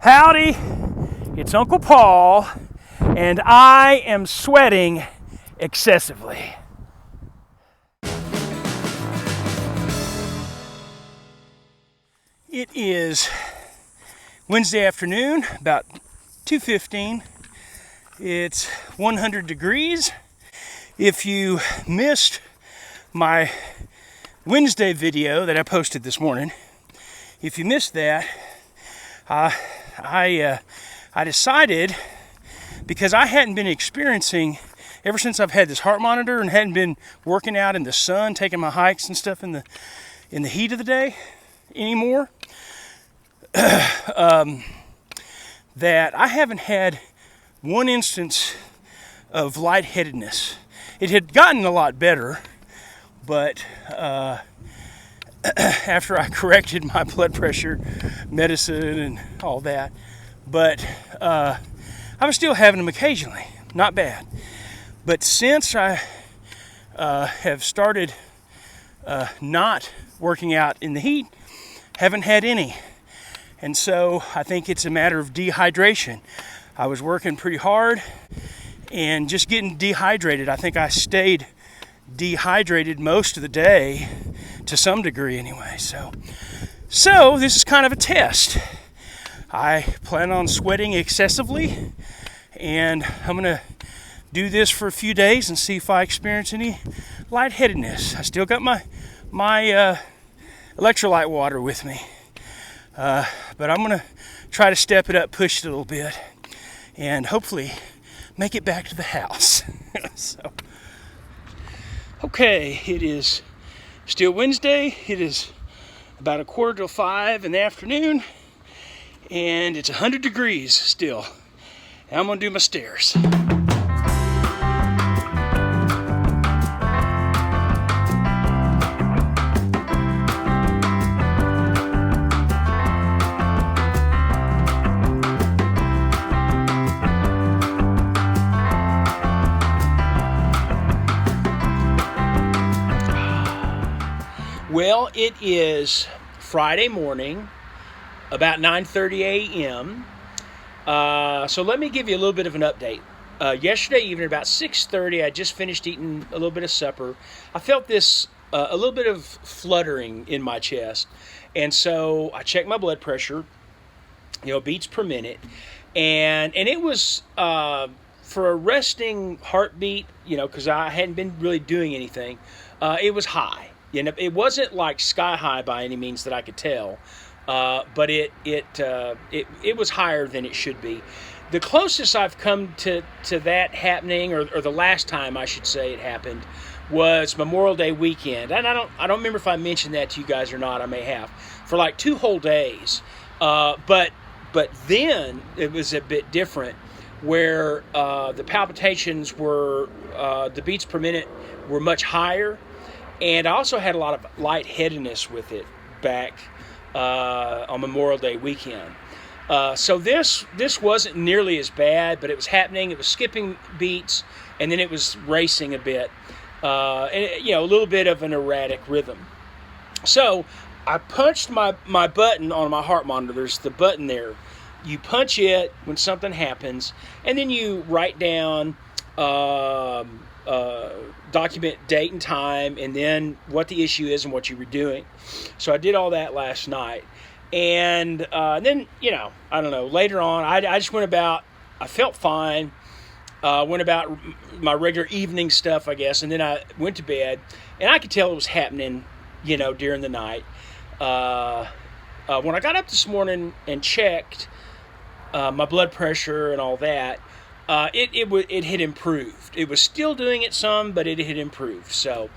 Howdy, it's Uncle Paul, and I am sweating excessively. It is Wednesday afternoon, about 2:15. It's 100 degrees. If you missed my Wednesday video that I posted this morning, if you missed that, I decided, because I hadn't been experiencing, ever since I've had this heart monitor and hadn't been working out in the sun, taking my hikes and stuff in the heat of the day anymore, that I haven't had one instance of lightheadedness. It had gotten a lot better, but after I corrected my blood pressure medicine and all that, but I was still having them occasionally. Not bad. But since I have started not working out in the heat, haven't had any. And so I think it's a matter of dehydration. I was working pretty hard and just getting dehydrated. I think I stayed dehydrated most of the day, to some degree anyway. So this is kind of a test. I plan on sweating excessively, and I'm gonna do this for a few days and see if I experience any lightheadedness. I still got my electrolyte water with me, but I'm gonna try to step it up, push it a little bit, and hopefully make it back to the house. Okay, it is still Wednesday. It is about 4:45 in the afternoon, and it's 100 degrees still. And I'm gonna do my stairs. Well, it is Friday morning, about 9:30 a.m. So let me give you a little bit of an update. Yesterday evening, about 6:30, I just finished eating a little bit of supper. I felt this, a little bit of fluttering in my chest. And so I checked my blood pressure, beats per minute. And it was, for a resting heartbeat, because I hadn't been really doing anything, it was high. It wasn't like sky high by any means that I could tell, but it was higher than it should be. The closest I've come to that happening, or the last time I should say it happened, was Memorial Day weekend. And I don't remember if I mentioned that to you guys or not. I may have, for like 2 whole days. But then it was a bit different, where the palpitations were, the beats per minute were much higher. And I also had a lot of lightheadedness with it back on Memorial Day weekend. So this wasn't nearly as bad, but it was happening. It was skipping beats, and then it was racing a bit, and a little bit of an erratic rhythm. So I punched my button on my heart monitor. There's the button there. You punch it when something happens, and then you write down, document date and time, and then what the issue is and what you were doing. So I did all that last night. And then, I don't know, later on, I just went about, I felt fine, went about my regular evening stuff, I guess, and then I went to bed, and I could tell it was happening, during the night. When I got up this morning and checked my blood pressure and all that, it had improved. It was still doing it some, but it had improved. So,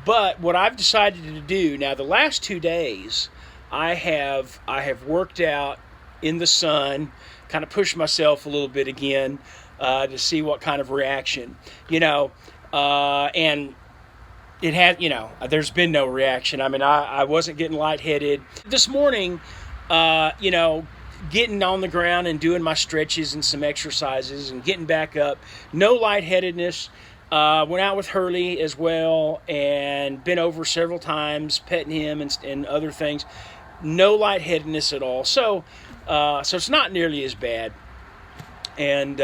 but what I've decided to do now, the last 2 days, I have worked out in the sun, kind of pushed myself a little bit again, to see what kind of reaction, and it had, there's been no reaction. I mean, I wasn't getting lightheaded this morning, getting on the ground and doing my stretches and some exercises and getting back up. No lightheadedness. Went out with Hurley as well and been over several times, petting him and other things. No lightheadedness at all. So So it's not nearly as bad. And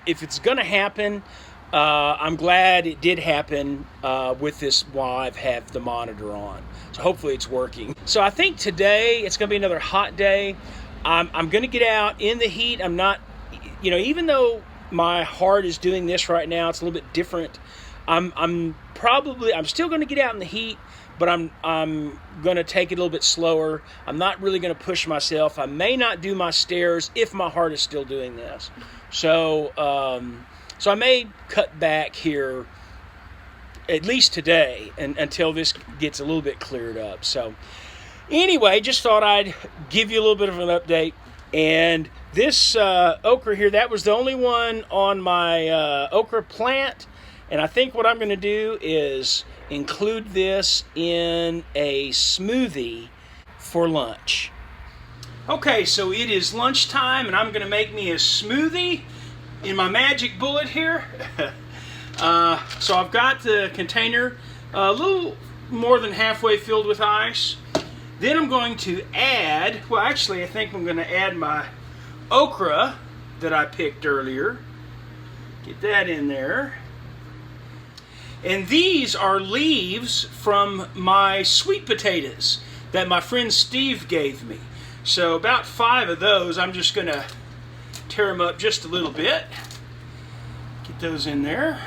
if it's going to happen, I'm glad it did happen with this while I've had the monitor on. So hopefully it's working. So I think today it's going to be another hot day. I'm going to get out in the heat. I'm not, even though my heart is doing this right now, it's a little bit different. I'm still going to get out in the heat, but I'm going to take it a little bit slower. I'm not really going to push myself. I may not do my stairs if my heart is still doing this. So I may cut back here at least today until this gets a little bit cleared up. So anyway, just thought I'd give you a little bit of an update. And this okra here, that was the only one on my okra plant. And I think what I'm going to do is include this in a smoothie for lunch. Okay, so it is lunchtime, and I'm going to make me a smoothie in my magic bullet here. So I've got the container a little more than halfway filled with ice. Then I'm going to add, I think I'm going to add my okra that I picked earlier. Get that in there. And these are leaves from my sweet potatoes that my friend Steve gave me. So about 5 of those. I'm just going to tear them up just a little bit. Get those in there.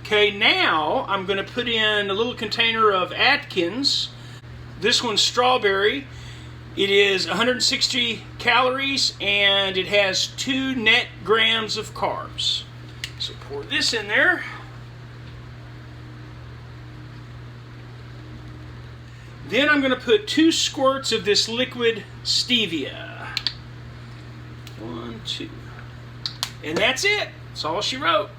Okay, now I'm going to put in a little container of Atkins. This one's strawberry. It is 160 calories and it has 2 net grams of carbs. So pour this in there. Then I'm going to put 2 squirts of this liquid stevia. 1, 2. And that's it. That's all she wrote.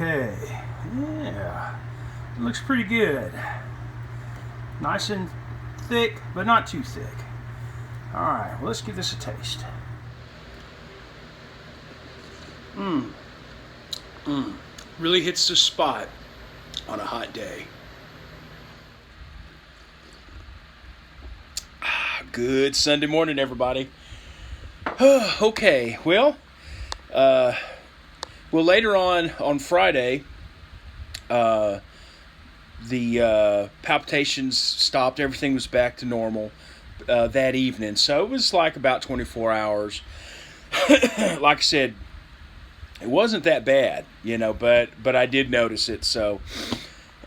Okay, yeah, it looks pretty good. Nice and thick, but not too thick. All right, well, let's give this a taste. Really hits the spot on a hot day. Good Sunday morning, everybody. Okay, well, later on Friday, the palpitations stopped. Everything was back to normal that evening. So it was like about 24 hours. Like I said, it wasn't that bad, but I did notice it. So,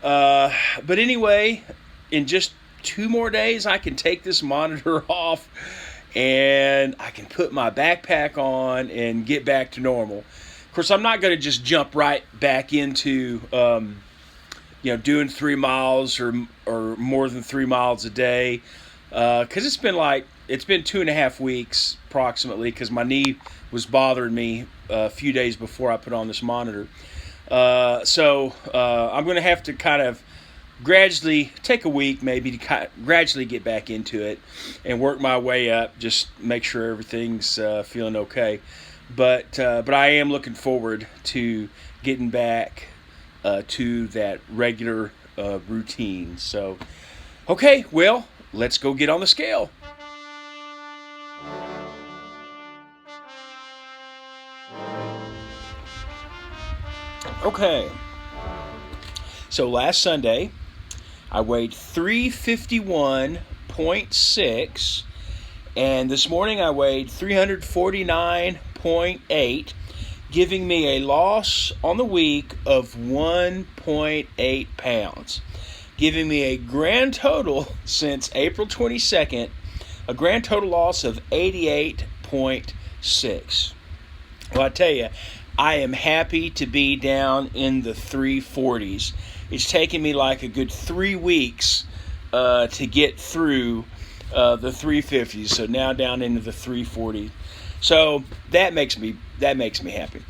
but anyway, in just 2 more days, I can take this monitor off and I can put my backpack on and get back to normal. Of course, I'm not going to just jump right back into, doing 3 miles or more than 3 miles a day, because it's been 2.5 weeks approximately, because my knee was bothering me a few days before I put on this monitor. So I'm going to have to kind of gradually take a week maybe to gradually get back into it and work my way up, just make sure everything's feeling okay. But I am looking forward to getting back to that regular routine. So, okay, well, let's go get on the scale. Okay, so last Sunday I weighed 351.6, and this morning I weighed 349.8, giving me a loss on the week of 1.8 pounds, giving me a grand total since April 22nd, a grand total loss of 88.6. Well, I tell you, I am happy to be down in the 340s. It's taken me like a good 3 weeks to get through the 350s, so now down into the 340. So that makes me happy.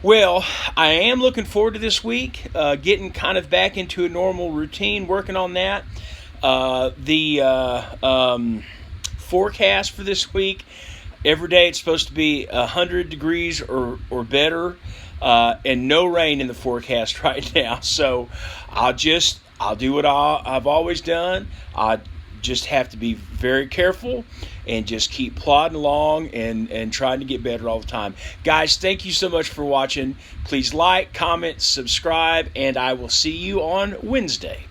Well, I am looking forward to this week, getting kind of back into a normal routine, working on that. The forecast for this week Every day it's supposed to be 100 degrees or better, and no rain in the forecast right now. So I'll do what I've always done. I just have to be very careful and just keep plodding along and trying to get better all the time. Guys, thank you so much for watching. Please like, comment, subscribe, and I will see you on Wednesday.